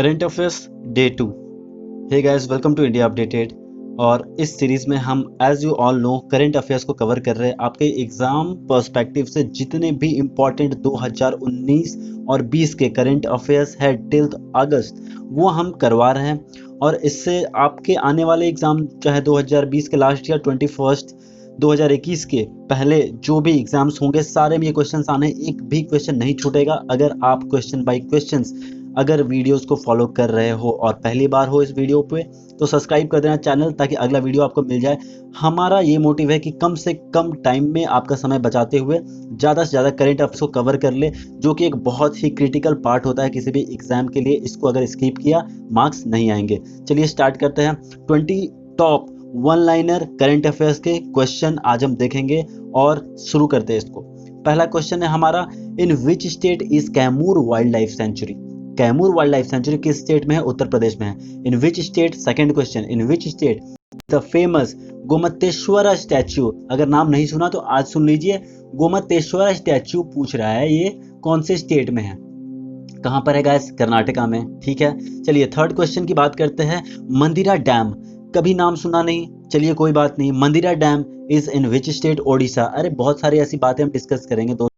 Current affairs day 2। Hey guys, welcome to India updated. और इस series में हम as you all know current affairs को cover कर रहे हैं। आपके एग्जाम पर्सपेक्टिव से जितने भी इम्पोर्टेंट 2019 और 20 के करंट अफेयर्स है टिल अगस्त, वो हम करवा रहे हैं। और इससे आपके आने वाले एग्जाम, चाहे 2020 के लास्ट या 2021 के पहले जो भी एग्जाम्स होंगे, सारे में ये क्वेश्चंस आने, एक भी क्वेश्चन नहीं छूटेगा। अगर आप क्वेश्चन बाय क्वेश्चंस अगर वीडियोस को फॉलो कर रहे हो और पहली बार हो इस वीडियो पे, तो सब्सक्राइब कर देना चैनल, ताकि अगला वीडियो आपको मिल जाए। हमारा ये मोटिव है कि कम से कम टाइम में आपका समय बचाते हुए ज़्यादा से ज़्यादा करंट अफेयर्स को कवर कर ले, जो कि एक बहुत ही क्रिटिकल पार्ट होता है किसी भी एग्जाम के लिए। इसको अगर स्किप किया, मार्क्स नहीं आएंगे। चलिए स्टार्ट करते हैं। 20 top one liner current affairs के क्वेश्चन आज हम देखेंगे और शुरू करते हैं इसको। पहला क्वेश्चन है हमारा, in which state is Kaimur wildlife sanctuary? Kaimur wildlife sanctuary किस स्टेट में है? उत्तर प्रदेश में है। In which state, second question, in which state the famous Gomateshwara statue? अगर नाम नहीं सुना तो आज सुन लीजिए। गोमतेश्वरा स्टैच्यू पूछ रहा है, ये कौन से स्टेट में है? कहां पर है गाइस? कर्नाटका में। ठीक है, चलिए थर्ड क्वेश्चन की बात करते हैं। मंदिरा डैम, कभी नाम सुना नहीं, चलिए कोई बात नहीं। Mandira dam is in which state? Odisha. अरे बहुत सारी ऐसी बातें हम डिस्कस करेंगे दोस्तों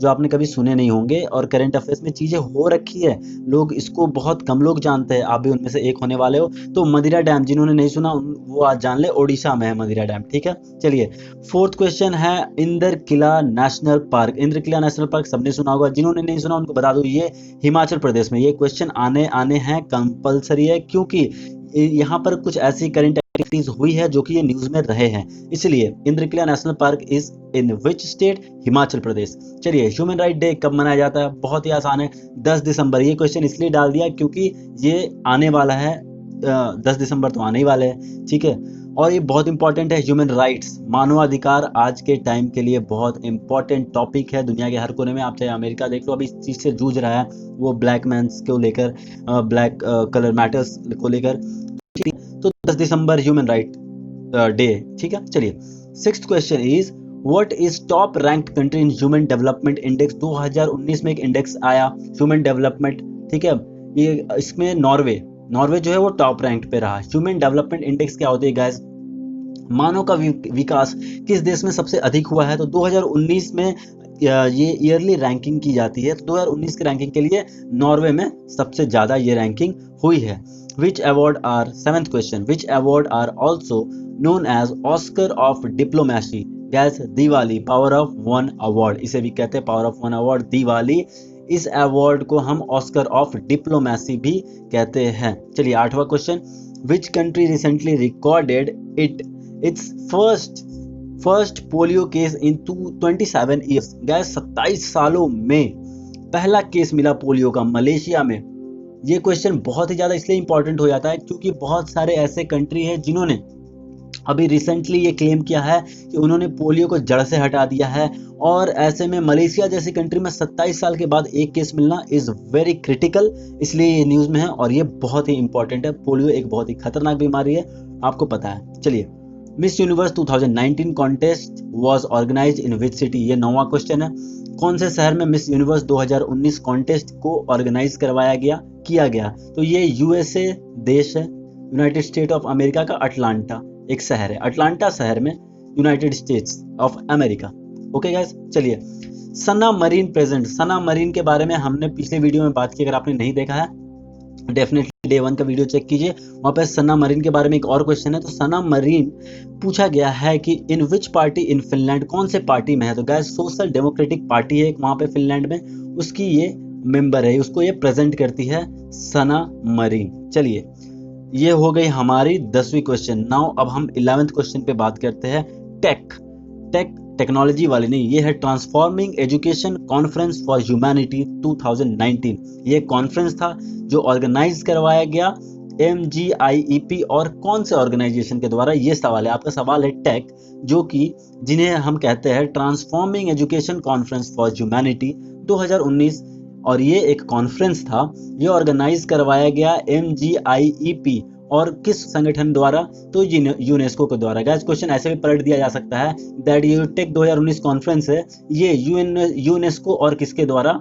जो आपने कभी सुने नहीं होंगे, और करंट अफेयर्स में चीजें हो रखी है, लोग इसको बहुत कम लोग जानते हैं। आप भी उनमें से एक होने वाले हो। तो मंदिरा डैम जिन्होंने नहीं सुना वो आज जान ले, ओडिशा में है मंदिरा डैम। ठीक है, चलिए फोर्थ क्वेश्चन है, Indrakila national park. Indrakila national park सबने सुना होगा, जिन्होंने नहीं सुना उनको बता दो, ये हिमाचल प्रदेश में। ये क्वेश्चन आने हैं, कंपलसरी है, क्योंकि यहाँ पर कुछ ऐसी करंट एक्टिविटीज हुई है जो कि ये न्यूज में रहे हैं, इसलिए Indrakila national park is in which state? Himachal Pradesh. चलिए ह्यूमन राइट डे कब मनाया जाता है? बहुत ही आसान है, 10 दिसंबर। ये क्वेश्चन इसलिए डाल दिया क्योंकि ये आने वाला है, 10 दिसंबर तो आने ही वाले हैं। ठीक है, और ये बहुत इंपॉर्टेंट है। ह्यूमन राइट्स, मानवाधिकार आज के टाइम के लिए बहुत इंपॉर्टेंट टॉपिक है। दुनिया के हर कोने में, आप चाहे अमेरिका देख लो, अभी इस चीज से जूझ रहा है, वो ब्लैक मैन्स को लेकर, ब्लैक कलर मैटर्स को लेकर। तो 10 दिसंबर ह्यूमन राइट डे। ठीक है, चलिए sixth question is, what is top ranked country in human development index? 2019 में एक इंडेक्स आया ह्यूमन डेवलपमेंट। ठीक है, ये इसमें नॉर्वे जो है वो टॉप रैंक पे रहा। ह्यूमन डेवलपमेंट इंडेक्स क्या होती है गाइस? मानव का विकास किस देश में सबसे अधिक हुआ है? तो 2019 में ये ईयरली रैंकिंग की जाती है, तो 2019 की रैंकिंग के लिए नॉर्वे में सबसे ज्यादा ये रैंकिंग हुई है। Which award are, seventh question, which award are also known as Oscar of diplomacy? Guys, Diwali power of one award, इसे भी कहते हैं power of one award, Diwali. इस अवार्ड को हम ऑस्कर ऑफ डिप्लोमेसी भी कहते हैं। चलिए आठवां question, which country recently recorded it's first polio case in 27 years? Gas, 27 सालों में पहला केस मिला पोलियो का, मलेशिया में। ये क्वेश्चन बहुत ही ज्यादा इसलिए इंपॉर्टेंट हो जाता है क्योंकि बहुत सारे ऐसे कंट्री हैं जिन्होंने अभी रिसेंटली ये क्लेम किया है कि उन्होंने पोलियो को जड़ से हटा दिया है, और ऐसे में मलेशिया जैसी कंट्री में 27 साल के बाद एक केस मिलना इज वेरी क्रिटिकल, इसलिए ये न्यूज में है और ये बहुत ही इंपॉर्टेंट है। पोलियो एक बहुत ही खतरनाक बीमारी है, आपको पता है। चलिए, Miss Universe 2019 contest was organised in which city? ये 9वां क्वेश्चन है। कौन से शहर में मिस यूनिवर्स 2019 कॉन्टेस्ट को ऑर्गेनाइज किया गया? तो ये यूएसए देश है, यूनाइटेड स्टेट ऑफ अमेरिका का अटलांटा एक शहर है, अटलांटा शहर में, United States of America. Okay guys, चलिए Sanna Marin present. Sanna Marin के बारे में हमने पिछले वीडियो में बात की, अगर आपने नहीं देखा है डेफिनेटली डे 1 का वीडियो चेक कीजिए, वहां पे सना मरीन के बारे में एक और क्वेश्चन है। तो सना मरीन पूछा गया है कि इन विच पार्टी इन फिनलैंड? कौन से पार्टी में है? तो गाइस, सोशल डेमोक्रेटिक पार्टी है वहां पे फिनलैंड में, उसकी ये मेंबर है, उसको ये प्रेजेंट करती है सना मरीन। चलिए, ये हो गई हमारी 10वीं क्वेश्चन। नाउ अब हम 11th क्वेश्चन पे बात करते हैं। टेक्नोलॉजी वाली नहीं, ये है transforming education conference for humanity 2019। ये कॉन्फ्रेंस था जो ऑर्गेनाइज करवाया गया MGIEP और कौन से ऑर्गेनाइजेशन के द्वारा? ये सवाल है, आपका सवाल है टेक, जो कि जिन्हें हम कहते हैं transforming education conference for humanity 2019, और ये एक कॉन्फ्रेंस था, ये ऑर्गेनाइज करवाया गया MGIEP और किस संगठन द्वारा? तो यूनेस्को के द्वारा। गाइस, क्वेश्चन ऐसे भी पलट दिया जा सकता है दैट ये टेक 2019 कॉन्फ्रेंस है, ये यूनेस्को और किसके द्वारा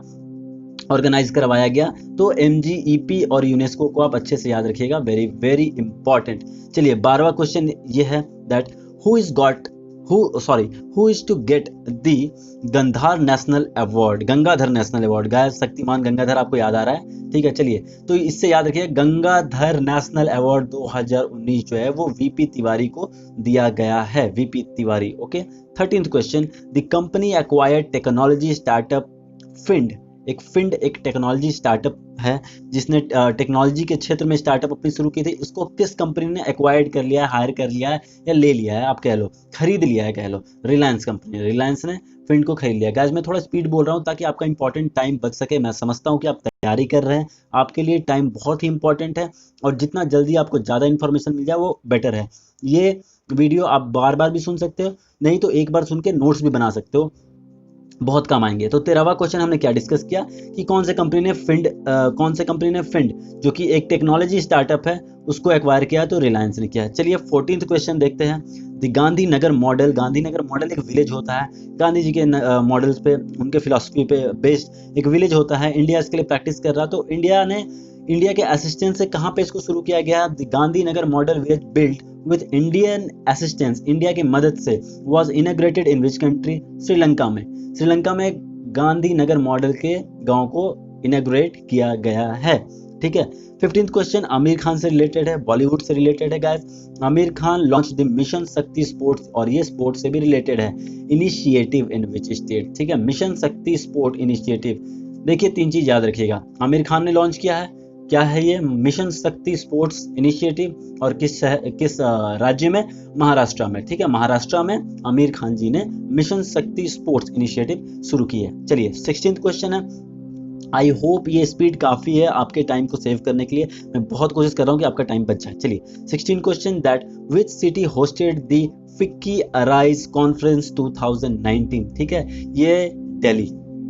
ऑर्गेनाइज करवाया गया। तो MGEP और यूनेस्को को आप अच्छे से याद रखिएगा, वेरी वेरी इंपॉर्टेंट। चलिए 12वां क्वेश्चन ये है that who is to get the Gandhar national award, Gangadhar national award. Guys Shaktimaan Gangadhar आपको याद आ रहा है, ठीक है। चलिए तो इससे याद रखिए गंगाधर नेशनल अवार्ड 2019 जो है वो VP तिवारी को दिया गया है, VP Tiwari. Okay 13th question, the company acquired technology startup Fynd. एक टेक्नोलॉजी स्टार्टअप है जिसने टेक्नोलॉजी के क्षेत्र में स्टार्टअप अपनी शुरू की थी, उसको किस कंपनी ने एक्वायर्ड कर लिया है, हायर कर लिया है या ले लिया है, आप कह लो खरीद लिया है, कह लो रिलायंस कंपनी, रिलायंस ने फिंड को खरीद लिया। गाइस मैं थोड़ा स्पीड बोल रहा हूँ ताकि आपका इंपॉर्टेंट टाइम बच सके। मैं समझता हूँ कि आप तैयारी कर रहे हैं, आपके लिए टाइम बहुत ही इंपॉर्टेंट है और जितना जल्दी आपको ज़्यादा इन्फॉर्मेशन मिल जाए वो बेटर है। ये वीडियो आप बार बार भी सुन सकते हो, नहीं तो एक बार सुन के नोट्स भी बना सकते हो, बहुत काम आएंगे। तो 13वां क्वेश्चन हमने क्या डिस्कस किया कि कौन से कंपनी ने फिंड जो कि एक टेक्नोलॉजी स्टार्टअप है उसको एक्वायर किया, तो रिलायंस ने किया। चलिए 14th क्वेश्चन देखते हैं। द गांधीनगर मॉडल एक विलेज होता है, गांधी जी के मॉडल्स पे, उनके फिलॉसफी पे बेस्ड एक विलेज होता है। इंडिया इसके लिए प्रैक्टिस कर रहा, तो इंडिया के असिस्टेंस से कहाँ पे इसको शुरू किया गया। The Gandhinagar model village built with Indian assistance, India की मदद से, was inaugurated in which country, Sri Lanka में। श्रीलंका में गांधीनगर मॉडल के गांव को इनॉग्रेट किया गया है, ठीक है। 15th क्वेश्चन आमिर खान से रिलेटेड है, बॉलीवुड से रिलेटेड है guys. Aamir Khan launch the mission शक्ति स्पोर्ट्स, और ये स्पोर्ट्स से भी रिलेटेड है। इनिशिएटिव इन विच स्टेट, ठीक है, मिशन शक्ति स्पोर्ट इनिशिएटिव। देखिए 3 चीज याद रखिएगा, आमिर खान ने लॉन्च किया है, क्या है ये, मिशन शक्ति स्पोर्ट्स इनिशिएटिव, और किस राज्य में, महाराष्ट्र में, ठीक है। महाराष्ट्र में आमिर खान जी ने मिशन शक्ति स्पोर्ट्स इनिशिएटिव शुरू की है। चलिए 16th क्वेश्चन है। आई होप ये स्पीड काफी है आपके टाइम को सेव करने के लिए, मैं बहुत कोशिश कर रहा हूँ कि आपका टाइम बच जाए। चलिए 16 question, that which city hosted the FICCI arise conference 2019, ठीक है, ये दिल्ली,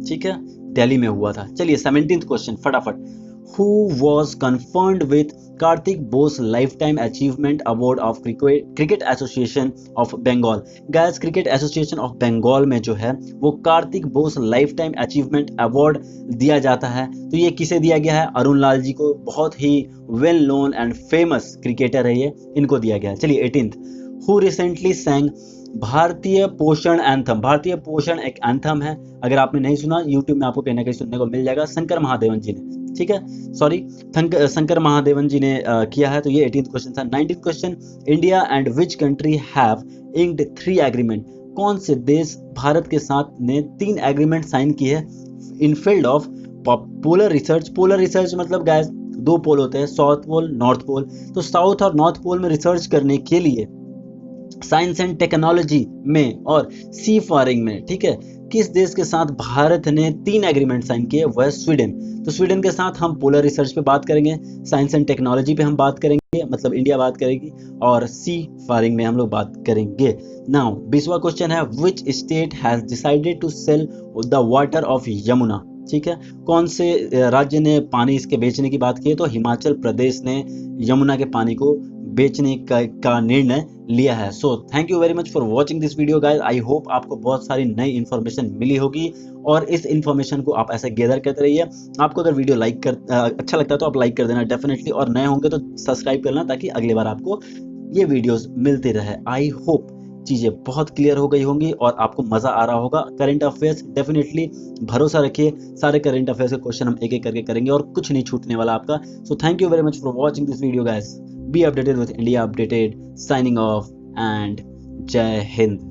ठीक है, दिल्ली में हुआ था। चलिए 17th क्वेश्चन फटाफट। Who was conferred with Kartik Bose lifetime achievement award of Cricket Association of Bengal. Guys Cricket Association of Bengal में जो है वो Kartik Bose lifetime achievement award दिया जाता है। तो ये किसे दिया गया है, अरुण लाल जी को, बहुत ही well known and famous cricketer है ये, इनको दिया गया है। चलिए 18th, हु रिसेंटली sang भारतीय पोषण एंथम। भारतीय पोषण एक एंथम है, अगर आपने नहीं सुना यूट्यूब में आपको कहीं ना कहीं सुनने को मिल जाएगा, शंकर महादेवन जी ने, ठीक है, शंकर महादेवन जी ने किया है। तो ये 18th क्वेश्चन था। 19th question, India and which country have inked 3 agreement. कौन से देश भारत के साथ ने 3 एग्रीमेंट साइन किए हैं in field of polar research. Polar research मतलब गाइस 2 पोल होते हैं, साउथ पोल, नॉर्थ पोल। तो साउथ और नॉर्थ पोल में रिसर्च करने के लिए साइंस एंड टेक्नोलॉजी में और सी फारिंग में, ठीक है, किस देश के साथ भारत ने 3 एग्रीमेंट साइन किए, वह स्वीडन। तो स्वीडन के साथ हम पोलर रिसर्च पे बात करेंगे, साइंस एंड टेक्नोलॉजी पे हम बात करेंगे, मतलब इंडिया बात करेगी, और सी फारिंग में हम लोग बात करेंगे। नाउ 20वां क्वेश्चन है, which state has decided to sell the water of Yamuna, ठीक है, कौन से राज्य ने पानी इसके बेचने की बात की है, तो हिमाचल प्रदेश ने यमुना के पानी को बेचने का निर्णय लिया है। So thank you very much for watching this video guys. I hope आपको बहुत सारी नई इन्फॉर्मेशन मिली होगी और इस इन्फॉर्मेशन को आप ऐसे गैदर करते रहिए। आपको अगर वीडियो अच्छा लगता है तो आप लाइक कर देना डेफिनेटली, और नए होंगे तो सब्सक्राइब करना ताकि अगली बार आपको ये वीडियोस मिलते रहे। आई होप चीज़ें बहुत क्लियर हो गई होंगी और आपको मज़ा आ रहा होगा। करंट अफेयर्स डेफिनेटली भरोसा रखिए, सारे करंट अफेयर्स के क्वेश्चन हम एक एक करके करेंगे और कुछ नहीं छूटने वाला आपका। So thank you very much for watching this video guys. Be updated with India Updated, signing off and Jai Hind.